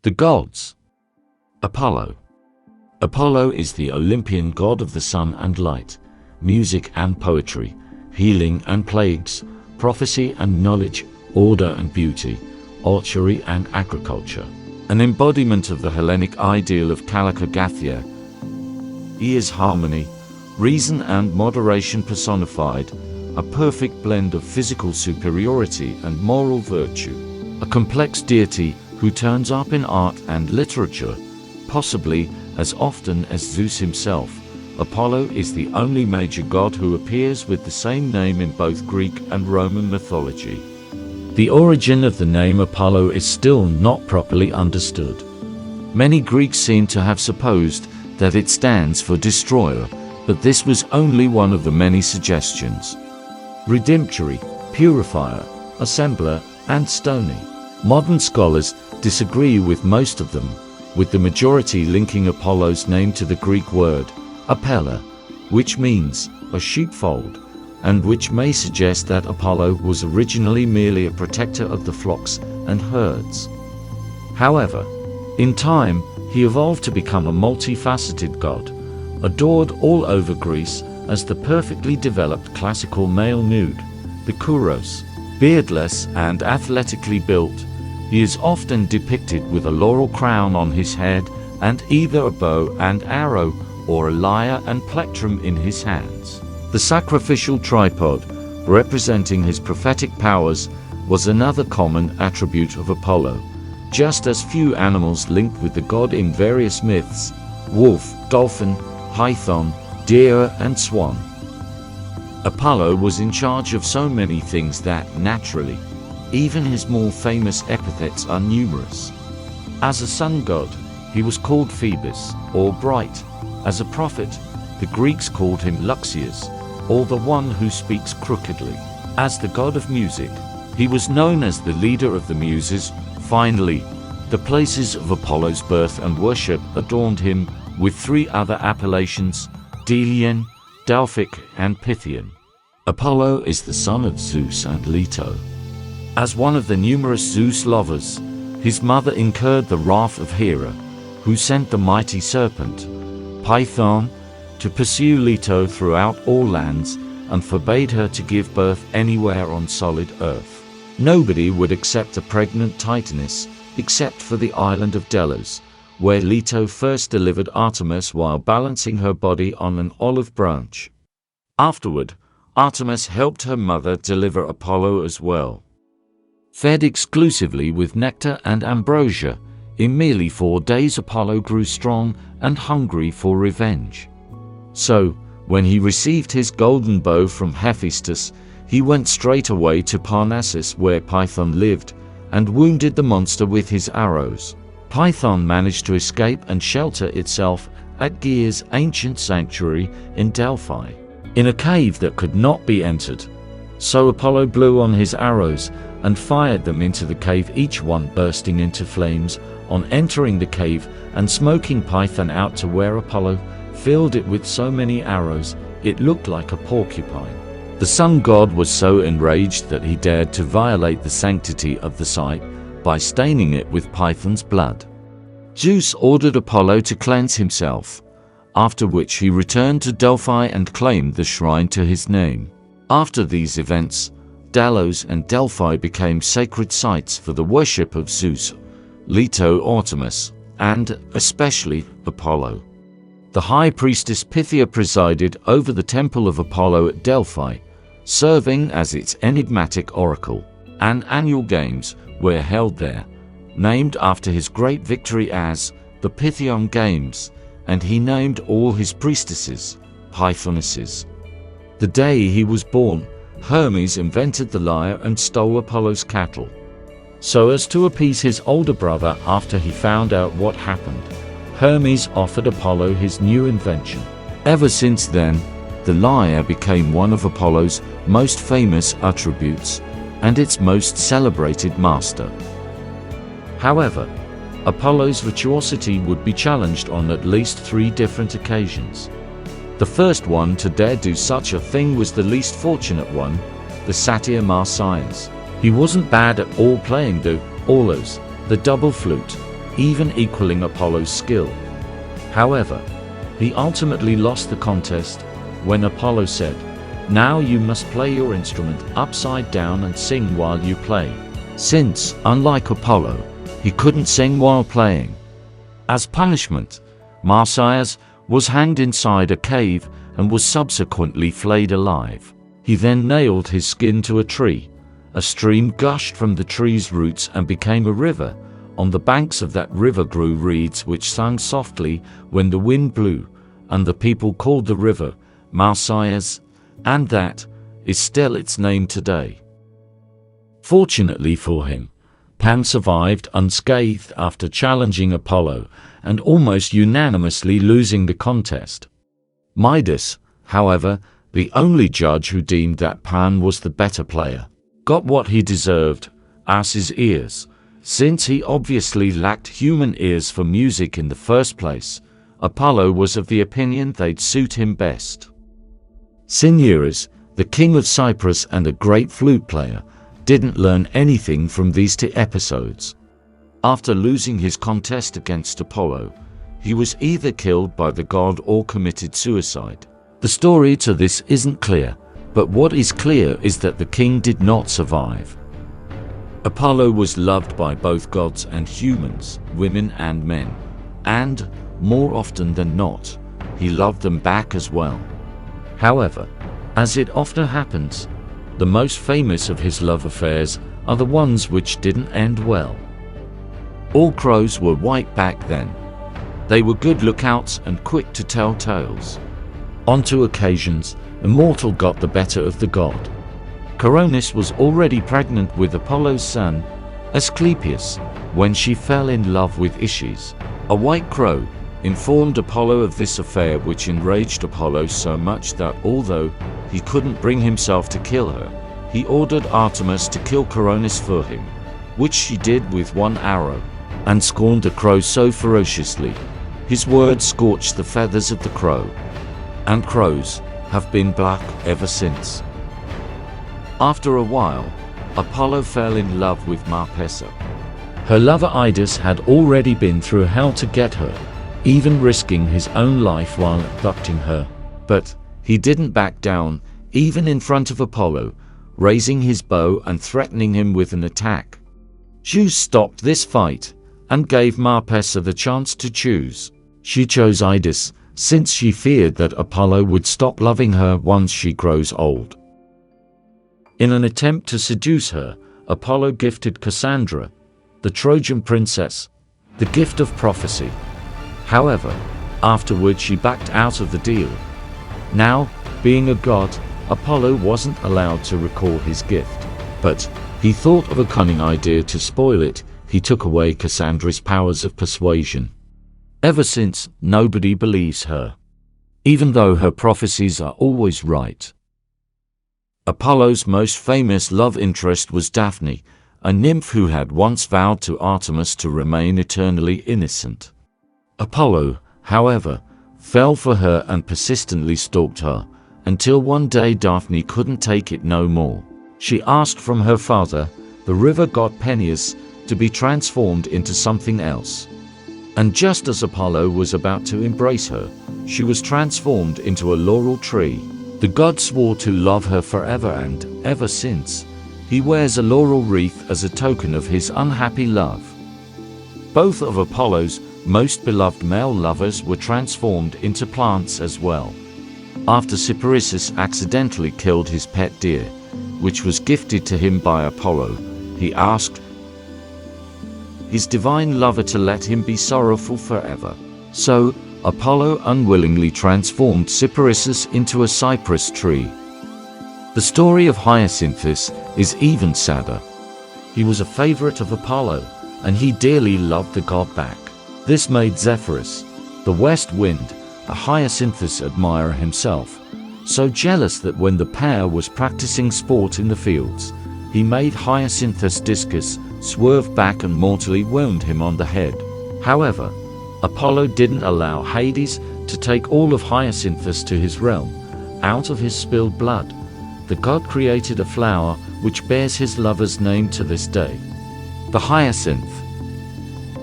The gods. Apollo. Apollo is the Olympian god of the sun and light, music and poetry, healing and plagues, prophecy and knowledge, order and beauty, archery and agriculture. An embodiment of the Hellenic ideal of Kallikratia. He is harmony, reason and moderation personified, a perfect blend of physical superiority and moral virtue. A complex deity who turns up in art and literature, possibly as often as Zeus himself. Apollo is the only major god who appears with the same name in both Greek and Roman mythology. The origin of the name Apollo is still not properly understood. Many Greeks seem to have supposed that it stands for destroyer, but this was only one of the many suggestions. Redemptory, purifier, assembler, and stony. Modern scholars disagree with most of them, with the majority linking Apollo's name to the Greek word apella, which means a sheepfold, and which may suggest that Apollo was originally merely a protector of the flocks and herds. However, in time, he evolved to become a multifaceted god, adored all over Greece as the perfectly developed classical male nude, the kouros. Beardless and athletically built, he is often depicted with a laurel crown on his head and either a bow and arrow or a lyre and plectrum in his hands. The sacrificial tripod, representing his prophetic powers, was another common attribute of Apollo, just as few animals linked with the god in various myths: wolf, dolphin, python, deer, and swan. Apollo was in charge of so many things that, naturally, even his more famous epithets are numerous. As a sun god, he was called Phoebus, or bright. As a prophet, the Greeks called him Luxius, or the one who speaks crookedly. As the god of music, he was known as the leader of the Muses. Finally, the places of Apollo's birth and worship adorned him with three other appellations: Delian, Delphic, and Pythian. Apollo is the son of Zeus and Leto. As one of the numerous Zeus lovers, his mother incurred the wrath of Hera, who sent the mighty serpent, Python, to pursue Leto throughout all lands and forbade her to give birth anywhere on solid earth. Nobody would accept a pregnant Titaness except for the island of Delos, where Leto first delivered Artemis while balancing her body on an olive branch. Afterward, Artemis helped her mother deliver Apollo as well. Fed exclusively with nectar and ambrosia, in merely 4 days Apollo grew strong and hungry for revenge. So, when he received his golden bow from Hephaestus, he went straight away to Parnassus where Python lived, and wounded the monster with his arrows. Python managed to escape and shelter itself at Gear's ancient sanctuary in Delphi, in a cave that could not be entered. So Apollo blew on his arrows and fired them into the cave, each one bursting into flames on entering the cave and smoking Python out to where Apollo filled it with so many arrows it looked like a porcupine. The sun god was so enraged that he dared to violate the sanctity of the site by staining it with Python's blood. Zeus ordered Apollo to cleanse himself, after which he returned to Delphi and claimed the shrine to his name. After these events, Delos and Delphi became sacred sites for the worship of Zeus, Leto, Artemis, and, especially, Apollo. The high priestess Pythia presided over the temple of Apollo at Delphi, serving as its enigmatic oracle, and annual games were held there, named after his great victory as the Pythian Games, and he named all his priestesses Pythonesses. The day he was born, Hermes invented the lyre and stole Apollo's cattle. So as to appease his older brother after he found out what happened, Hermes offered Apollo his new invention. Ever since then, the lyre became one of Apollo's most famous attributes and its most celebrated master. However, Apollo's virtuosity would be challenged on at least 3 different occasions. The first one to dare do such a thing was the least fortunate one, the satyr Marsyas. He wasn't bad at all playing the aulos, the double flute, even equaling Apollo's skill. However, he ultimately lost the contest when Apollo said, "Now you must play your instrument upside down and sing while you play," since, unlike Apollo, he couldn't sing while playing. As punishment, Marsyas was hanged inside a cave and was subsequently flayed alive. He then nailed his skin to a tree. A stream gushed from the tree's roots and became a river. On the banks of that river grew reeds which sang softly when the wind blew, and the people called the river Marsyas, and that is still its name today. Fortunately for him, Pan survived unscathed after challenging Apollo and almost unanimously losing the contest. Midas, however, the only judge who deemed that Pan was the better player, got what he deserved, ass's ears. Since he obviously lacked human ears for music in the first place, Apollo was of the opinion they'd suit him best. Cinyras, the king of Cyprus and a great flute player, didn't learn anything from these two episodes. After losing his contest against Apollo, he was either killed by the god or committed suicide. The story to this isn't clear, but what is clear is that the king did not survive. Apollo was loved by both gods and humans, women and men, and, more often than not, he loved them back as well. However, as it often happens, the most famous of his love affairs are the ones which didn't end well. All crows were white back then. They were good lookouts and quick to tell tales. On two occasions, a mortal got the better of the god. Coronis was already pregnant with Apollo's son, Asclepius, when she fell in love with Isis. A white crow informed Apollo of this affair, which enraged Apollo so much that although he couldn't bring himself to kill her, he ordered Artemis to kill Coronis for him, which she did with one arrow, and scorned the crow so ferociously. His words scorched the feathers of the crow, and crows have been black ever since. After a while, Apollo fell in love with Marpessa. Her lover Idas had already been through hell to get her, even risking his own life while abducting her. But he didn't back down, even in front of Apollo, raising his bow and threatening him with an attack. Zeus stopped this fight and gave Marpessa the chance to choose. She chose Idas, since she feared that Apollo would stop loving her once she grows old. In an attempt to seduce her, Apollo gifted Cassandra, the Trojan princess, the gift of prophecy. However, afterward she backed out of the deal. Now, being a god, Apollo wasn't allowed to recall his gift, but he thought of a cunning idea to spoil it. He took away Cassandra's powers of persuasion. Ever since, nobody believes her, even though her prophecies are always right. Apollo's most famous love interest was Daphne, a nymph who had once vowed to Artemis to remain eternally innocent. Apollo, however, fell for her and persistently stalked her, until one day Daphne couldn't take it no more. She asked from her father, the river god Peneus, to be transformed into something else. And just as Apollo was about to embrace her, she was transformed into a laurel tree. The god swore to love her forever, and, ever since, he wears a laurel wreath as a token of his unhappy love. Both of Apollo's most beloved male lovers were transformed into plants as well. After Cyparissus accidentally killed his pet deer, which was gifted to him by Apollo, he asked his divine lover to let him be sorrowful forever. So, Apollo unwillingly transformed Cyparissus into a cypress tree. The story of Hyacinthus is even sadder. He was a favorite of Apollo, and he dearly loved the god back. This made Zephyrus, the west wind, a Hyacinthus admirer himself, so jealous that when the pair was practicing sport in the fields, he made Hyacinthus' discus swerve back and mortally wound him on the head. However, Apollo didn't allow Hades to take all of Hyacinthus to his realm. Out of his spilled blood, the god created a flower which bears his lover's name to this day, the hyacinth.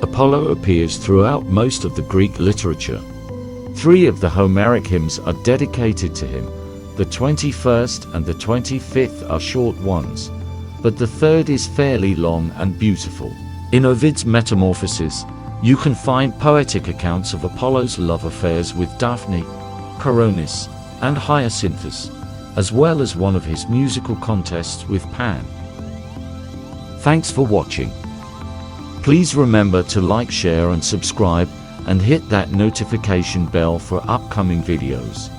Apollo appears throughout most of the Greek literature. 3 of the Homeric hymns are dedicated to him. The 21st and the 25th are short ones, but the 3rd is fairly long and beautiful. In Ovid's Metamorphoses, you can find poetic accounts of Apollo's love affairs with Daphne, Coronis, and Hyacinthus, as well as one of his musical contests with Pan. Thanks for watching. Please remember to like, share and subscribe, and hit that notification bell for upcoming videos.